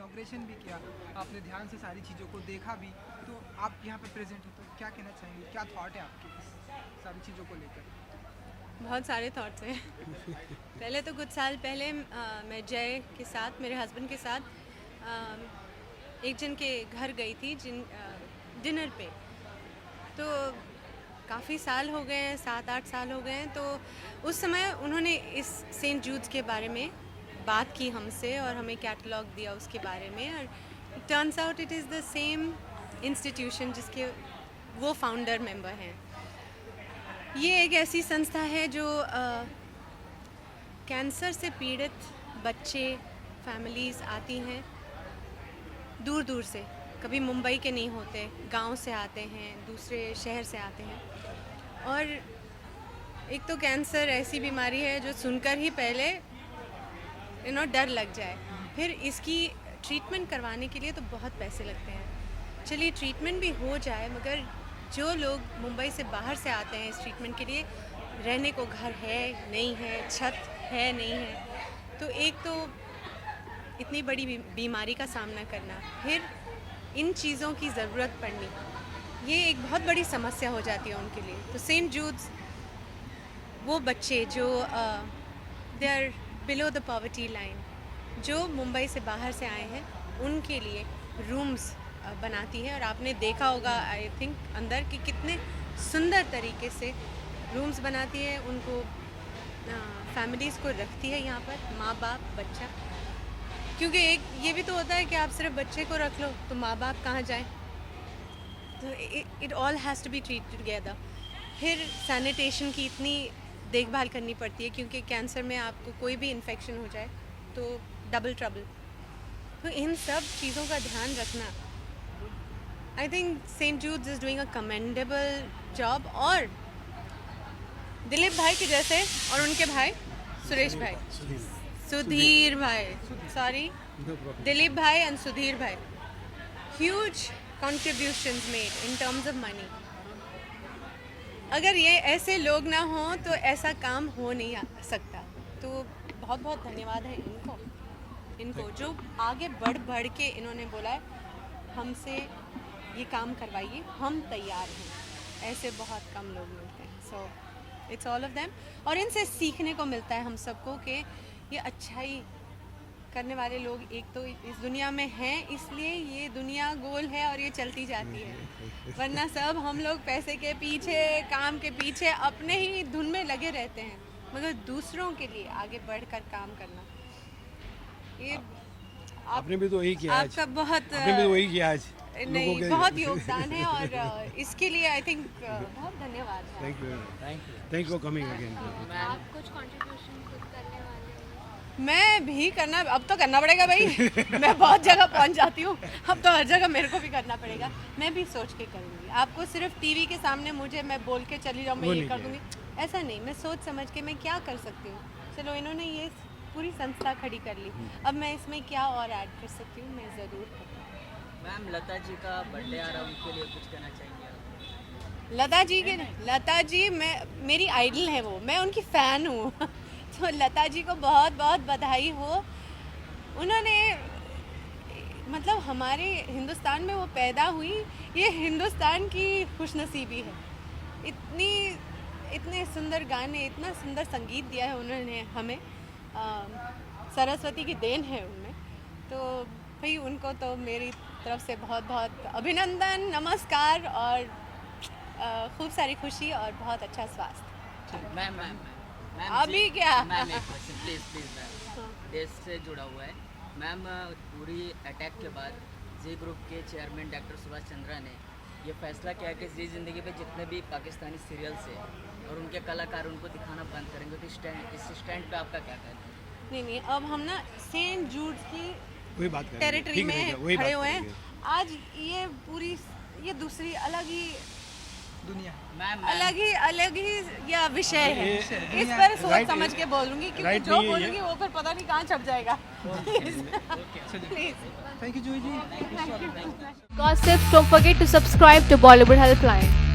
Inauguration भी किया, आपने ध्यान से सारी चीज़ों को देखा भी, तो आप यहाँ पे प्रेजेंट हो, तो क्या कहना चाहेंगे, क्या थॉट है आपके इस सारी चीज़ों को लेकर? बहुत सारे थॉट्स हैं। पहले तो कुछ साल पहले मैं जय के साथ, मेरे हस्बैंड के साथ एक जन के घर गई थी डिनर पे। तो काफ़ी साल हो गए हैं, 7-8 साल हो गए हैं। तो उस समय उन्होंने इस सेंट जूड्स के बारे में बात की हमसे और हमें कैटलॉग दिया उसके बारे में, और turns out it is the same institution जिसके वो फाउंडर मेंबर हैं। ये एक ऐसी संस्था है जो कैंसर से पीड़ित बच्चे, फैमिलीज़ आती हैं दूर दूर से, कभी मुंबई के नहीं होते, गांव से आते हैं, दूसरे शहर से आते हैं। और एक तो कैंसर ऐसी बीमारी है जो सुनकर ही पहले डर लग जाए, फिर इसकी ट्रीटमेंट करवाने के लिए तो बहुत पैसे लगते हैं। चलिए ट्रीटमेंट भी हो जाए, मगर जो लोग मुंबई से बाहर से आते हैं इस ट्रीटमेंट के लिए, रहने को घर है नहीं है, छत है नहीं है, तो एक तो इतनी बड़ी बीमारी का सामना करना, फिर इन चीज़ों की ज़रूरत पड़नी, ये एक बहुत बड़ी समस्या हो जाती है उनके लिए। तो सेंट जूड्स वो बच्चे जो they are below the poverty line, जो मुंबई से बाहर से आए हैं, उनके लिए रूम्स बनाती है। और आपने देखा होगा आई थिंक अंदर कि कितने सुंदर तरीके से रूम्स बनाती है, उनको फैमिलीज़ को रखती है यहाँ पर, माँ बाप बच्चा। क्योंकि एक ये भी तो होता है कि आप सिर्फ बच्चे को रख लो तो माँ बाप कहाँ जाएं, तो it all has to be treated together. फिर सैनिटेशन की इतनी देखभाल करनी पड़ती है, क्योंकि कैंसर में आपको कोई भी इन्फेक्शन हो जाए तो डबल ट्रबल। तो इन सब चीज़ों का ध्यान रखना, I think Saint Jude's is doing a commendable job. और दिलीप भाई के जैसे, और उनके भाई सुधीर भाई, सॉरी, दिलीप भाई एंड सुधीर भाई, huge contributions made in terms of money. अगर ये ऐसे लोग ना हों तो ऐसा काम हो नहीं सकता। तो बहुत बहुत धन्यवाद है इनको जो आगे बढ़ के इन्होंने बोला है हमसे ये काम करवाइए, हम तैयार हैं। ऐसे बहुत कम लोग मिलते हैं, so it's all of them. और इनसे सीखने को मिलता है हम सबको कि ये अच्छाई करने वाले लोग एक तो इस दुनिया में हैं, इसलिए ये दुनिया गोल है और ये चलती जाती है। वरना सब हम लोग पैसे के पीछे, काम के पीछे अपने ही धुन में लगे रहते हैं, मगर दूसरों के लिए आगे बढ़कर काम करना, ये आपने भी तो वही किया आज। आपका बहुत आपने भी तो वही किया आज। नहीं, बहुत योगदान है और इसके लिए आई थिंक बहुत धन्यवाद है। Thank you for coming again. आप कुछ कंट्रीब्यूशन खुद करने वाले हैं? मैं भी करना, अब तो करना पड़ेगा भाई। मैं बहुत जगह पहुंच जाती हूँ, अब तो हर जगह मेरे को भी करना पड़ेगा। मैं भी सोच के करूँगी। आपको सिर्फ टीवी के सामने मुझे मैं बोल के चली जाऊँ मैं ये कर दूँगी, ऐसा नहीं। मैं सोच समझ के मैं क्या कर सकती हूँ। चलो इन्होंने ये पूरी संस्था खड़ी कर ली, अब मैं इसमें क्या और ऐड कर सकती हूँ, मैं ज़रूर करूँगी। मैम लता जी का बर्थडे आ रहा है, उनके लिए कुछ कहना चाहेंगे आप? लता जी मेरी आइडल है वो, मैं उनकी फ़ैन हूँ। तो लता जी को बहुत बहुत बधाई हो। उन्होंने मतलब हमारे हिंदुस्तान में वो पैदा हुई, ये हिंदुस्तान की खुशनसीबी है। इतने सुंदर गाने, इतना सुंदर संगीत दिया है उन्होंने हमें, सरस्वती की देन है उनमें। तो भाई उनको तो मेरी तरफ से बहुत बहुत अभिनंदन, नमस्कार और खूब सारी खुशी और बहुत अच्छा स्वास्थ्य। मैम अभी क्या? मैम एक क्वेश्चन प्लीज मैम, देश से जुड़ा हुआ है मैम। पूरी अटैक के बाद जी ग्रुप के चेयरमैन डॉक्टर सुभाष चंद्रा ने ये फैसला किया कि जी जिंदगी पे जितने भी पाकिस्तानी सीरियल्स हैं और उनके कलाकार उनको दिखाना बंद करेंगे, तो इस स्टैंड पे आपका क्या कहना है? नहीं, अब हम ना सेंट जूड्स की वही बात टेरिटरी में खड़े हुए हैं। आज ये पूरी ये दूसरी अलग ही दुनिया, अलग ही यह विषय है। इस पर सोच समझ के बोलूंगी, क्योंकि जो बोलूंगी वो फिर पता नहीं कहाँ छप जाएगा। Please thank you Juhi ji. Gossips, don't forget to subscribe to Bollywood Helpline.